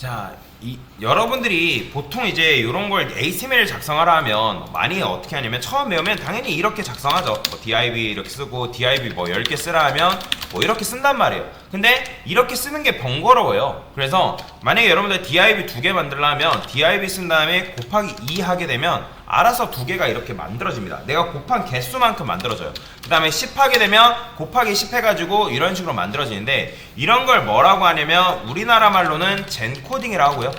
자, 여러분들이 보통 이제 이런 걸 HTML을 작성하라 하면 많이 어떻게 하냐면 처음 배우면 당연히 이렇게 작성하죠. 뭐 div 이렇게 쓰고 div 뭐 10개 쓰라 하면 뭐 이렇게 쓴단 말이에요. 근데 이렇게 쓰는 게 번거로워요. 그래서 만약에 여러분들 div 2개 만들려면 div 쓴 다음에 곱하기 2 하게 되면 알아서 2개가 이렇게 만들어집니다. 내가 곱한 개수만큼 만들어져요. 그 다음에 10 하게 되면 곱하기 10 해가지고 이런 식으로 만들어지는데, 이런 걸 뭐라고 하냐면 우리나라 말로는 젠코딩이라고 하고요.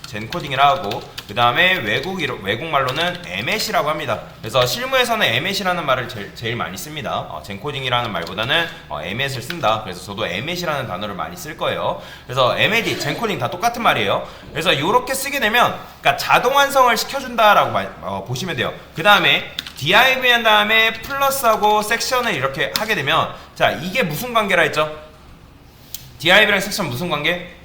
젠코딩이라고 하고, 그 다음에 외국 말로는 에멧이라고 합니다. 그래서 실무에서는 에멧이라는 말을 제일 많이 씁니다. 젠코딩이라는 말보다는 에멧을 쓴다. 그래서 저도 에멧이라는 단어를 많이 쓸 거예요. 그래서 에멧이 젠코딩 다 똑같은 말이에요. 그래서 이렇게 쓰게 되면 그러니까 자동 완성을 시켜준다라고 보시면 돼요. 그 다음에 div 한 다음에 플러스하고 섹션을 이렇게 하게 되면, 자, 이게 무슨 관계라 했죠? div랑 섹션 무슨 관계?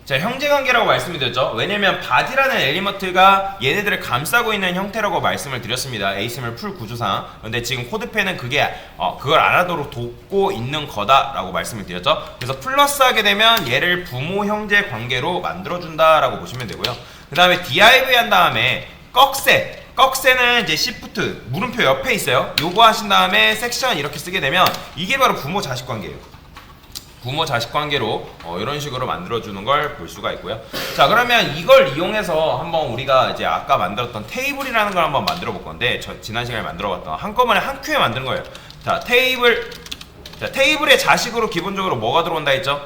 자, 형제관계라고 말씀을 드렸죠. 왜냐면 body라는 엘리먼트가 얘네들을 감싸고 있는 형태라고 말씀을 드렸습니다. HTML 풀 구조상. 근데 지금 코드펜은 그걸 알아도록 돕고 있는 거다라고 말씀을 드렸죠. 그래서 플러스 하게 되면 얘를 부모 형제 관계로 만들어준다라고 보시면 되고요. 그 다음에 div 한 다음에 꺽쇠는 이제 시프트 물음표 옆에 있어요. 요거 하신 다음에 섹션 이렇게 쓰게 되면 이게 바로 부모 자식 관계예요. 부모 자식 관계로 이런 식으로 만들어주는 걸 볼 수가 있고요. 자, 그러면 이걸 이용해서 한번 우리가 이제 아까 만들었던 테이블이라는 걸 한번 만들어 볼 건데, 지난 시간에 만들어 봤던 한꺼번에 한 큐에 만드는 거예요. 자, 테이블의 자식으로 기본적으로 뭐가 들어온다 했죠?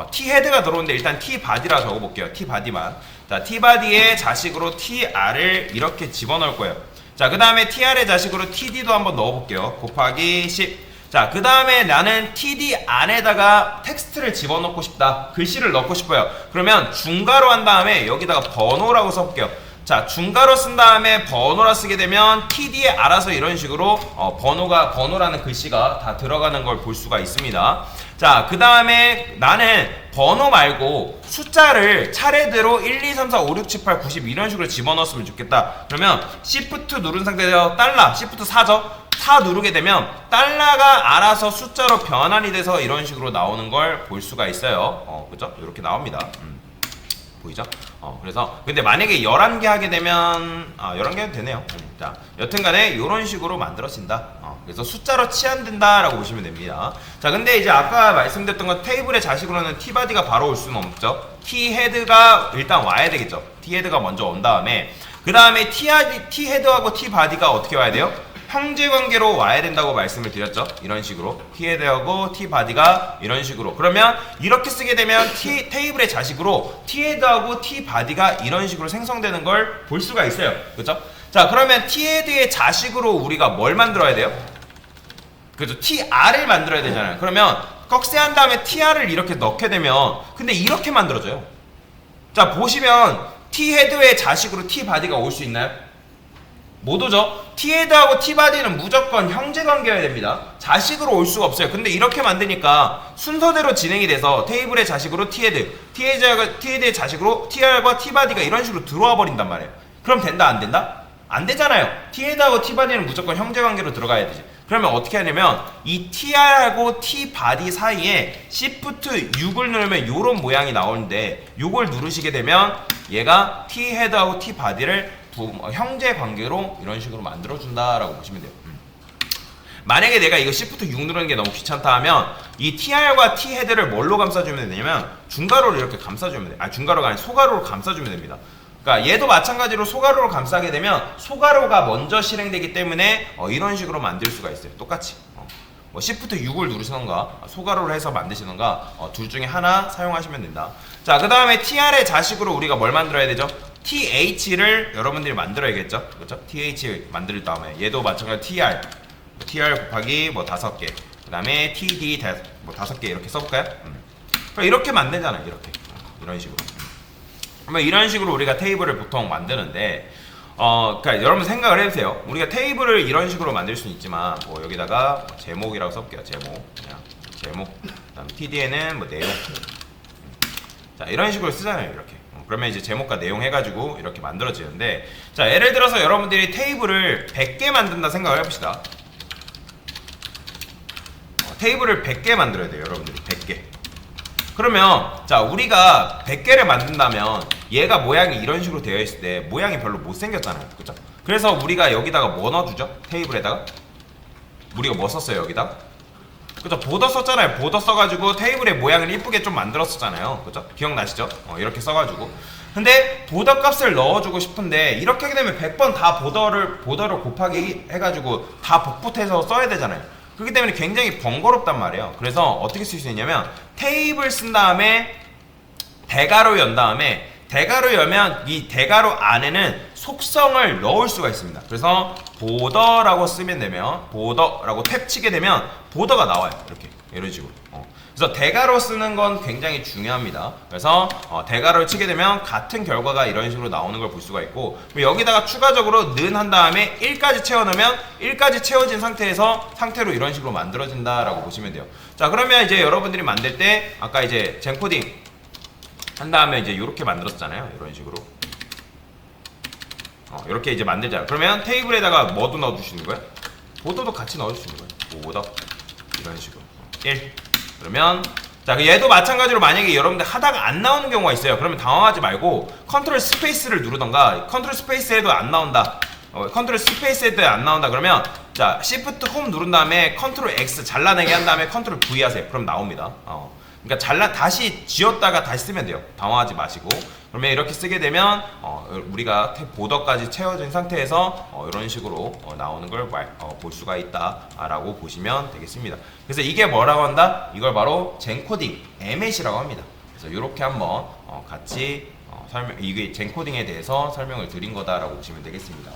t 헤드가 들어오는데 일단 t 바디라 적어 볼게요. t 바디만. 자, t 바디의 자식으로 tr을 이렇게 집어넣을 거예요. 자, 그 다음에 tr의 자식으로 td도 한번 넣어 볼게요. 곱하기 10. 자, 그 다음에 나는 td 안에다가 텍스트를 집어넣고 싶다. 글씨를 넣고 싶어요. 그러면 중괄호 한 다음에 여기다가 번호라고 써볼게요. 자, 중괄호 쓴 다음에 번호라 쓰게 되면 td에 알아서 이런 식으로 번호라는 글씨가 다 들어가는 걸 볼 수가 있습니다. 자, 그 다음에 나는 번호 말고 숫자를 차례대로 1, 2, 3, 4, 5, 6, 7, 8, 90 이런 식으로 집어넣었으면 좋겠다. 그러면 Shift 누른 상태에서 Shift 4죠? 4 누르게 되면 달러가 알아서 숫자로 변환이 돼서 이런 식으로 나오는 걸 볼 수가 있어요. 그죠? 이렇게 나옵니다. 보이죠? 그래서 근데 만약에 11개 하게 되면 11개 해도 되네요. 자, 여튼간에 이런 식으로 만들어진다. 그래서 숫자로 치환된다라고 보시면 됩니다. 자, 근데 이제 아까 말씀드렸던 건 테이블의 자식으로는 tbody가 바로 올 수는 없죠. t헤ad가 일단 와야 되겠죠. t헤ad가 먼저 온 다음에 그 다음에 t헤ad하고 tbody가 어떻게 와야 돼요? 형제 관계로 와야 된다고 말씀을 드렸죠. 이런 식으로 t헤ad하고 tbody가 이런 식으로. 그러면 이렇게 쓰게 되면 테이블의 자식으로 t헤ad하고 tbody가 이런 식으로 생성되는 걸 볼 수가 있어요. 그렇죠? 자, 그러면 t헤ad의 자식으로 우리가 뭘 만들어야 돼요? 그죠? tr을 만들어야 되잖아요. 그러면 꺽쇠한 다음에 tr을 이렇게 넣게 되면 근데 이렇게 만들어져요. 자, 보시면 t헤ad의 자식으로 tbody가 올 수 있나요? 못 오죠? t헤ad하고 tbody는 무조건 형제관계여야 됩니다. 자식으로 올 수가 없어요. 근데 이렇게 만드니까 순서대로 진행이 돼서 테이블의 자식으로 t헤ad의 자식으로 tr과 tbody가 이런 식으로 들어와 버린단 말이에요. 그럼 된다 안 된다? 안 되잖아요. t헤ad하고 tbody는 무조건 형제관계로 들어가야 되지. 그러면 어떻게 하냐면 이 tr하고 tbody 사이에 shift 6을 누르면 이런 모양이 나오는데, 요걸 누르시게 되면 얘가 thead하고 tbody를 형제 관계로 이런 식으로 만들어준다라고 보시면 돼요. 만약에 내가 이거 Shift 6 누르는 게 너무 귀찮다 하면 이 tr과 thead를 뭘로 감싸주면 되냐면 중괄호로 이렇게 감싸주면 돼요. 중괄호가 아니라 소괄호로 감싸주면 됩니다. 그러니까 얘도 마찬가지로 소괄호로 감싸게 되면 소괄호가 먼저 실행되기 때문에 이런 식으로 만들 수가 있어요. 똑같이. 뭐 Shift 6을 누르시던가 소괄호를 해서 만드시던가 둘 중에 하나 사용하시면 된다. 자, 그 다음에 tr의 자식으로 우리가 뭘 만들어야 되죠? th를 여러분들이 만들어야겠죠? 그렇죠? th 만들 다음에 얘도 마찬가지로 tr 곱하기 뭐 5개, 그 다음에 td 뭐 5개 이렇게 써볼까요? 그럼 이렇게 만들잖아요. 이렇게 이런 식으로. 그러면 이런 식으로 우리가 테이블을 보통 만드는데, 그러니까 여러분 생각을 해보세요. 우리가 테이블을 이런 식으로 만들 수는 있지만 뭐 여기다가 제목이라고 써볼게요. 제목. 그다음 td에는 뭐 내용. 자, 이런 식으로 쓰잖아요. 이렇게. 그러면 이제 제목과 내용 해가지고 이렇게 만들어지는데, 자, 예를 들어서 여러분들이 테이블을 100개 만든다 생각을 해봅시다. 테이블을 100개 만들어야 돼요. 여러분들이 100개. 그러면 자 우리가 100개를 만든다면 얘가 모양이 이런 식으로 되어 있을 때 모양이 별로 못 생겼잖아요. 그죠? 그래서 우리가 여기다가 뭐 넣어주죠? 테이블에다가 우리가 뭐 썼어요 여기다? 그죠? 보더 썼잖아요. 보더 써가지고 테이블의 모양을 이쁘게 좀 만들었었잖아요. 그죠? 기억나시죠? 이렇게 써가지고. 근데 보더 값을 넣어주고 싶은데 이렇게 하게 되면 100번 다 보더를 곱하기 해가지고 다 복붙해서 써야 되잖아요. 그렇기 때문에 굉장히 번거롭단 말이에요. 그래서 어떻게 쓸 수 있냐면 테이블 쓴 다음에 대괄호 연 다음에 대괄호 열면 이 대괄호 안에는 속성을 넣을 수가 있습니다. 그래서 보더라고 쓰면 되면 보더라고 탭 치게 되면 보더가 나와요. 이렇게 이런 식으로. 그래서 대괄호 쓰는 건 굉장히 중요합니다. 그래서 대괄호를 치게 되면 같은 결과가 이런 식으로 나오는 걸 볼 수가 있고 여기다가 추가적으로 는 한 다음에 1까지 채워넣으면 1까지 채워진 상태로 이런 식으로 만들어진다라고 보시면 돼요. 자 그러면 이제 여러분들이 만들 때 아까 이제 젠코딩 한 다음에 이제 이렇게 만들었잖아요. 이런 식으로 이렇게 이제 만들잖아요. 그러면 테이블에다가 뭐도 넣어주시는 거예요? 보더도 같이 넣어주시는 거예요. 보더 이런 식으로 1 그러면 자 얘도 마찬가지로 만약에 여러분들 하다가 안 나오는 경우가 있어요. 그러면 당황하지 말고 컨트롤 스페이스를 누르던가 컨트롤 스페이스 해도 안 나온다. 컨트롤 스페이스 해도 안 나온다 그러면 자 시프트 홈 누른 다음에 컨트롤 X 잘라내게 한 다음에 컨트롤 V 하세요. 그럼 나옵니다. 그러니까 다시 지웠다가 다시 쓰면 돼요. 당황하지 마시고. 그러면 이렇게 쓰게 되면 우리가 보더까지 채워진 상태에서 이런 식으로 나오는 걸 볼 수가 있다라고 보시면 되겠습니다. 그래서 이게 뭐라고 한다? 이걸 바로 젠코딩, 에멧이라고 합니다. 그래서 이렇게 한번 같이 이게 젠코딩에 대해서 설명을 드린 거다라고 보시면 되겠습니다.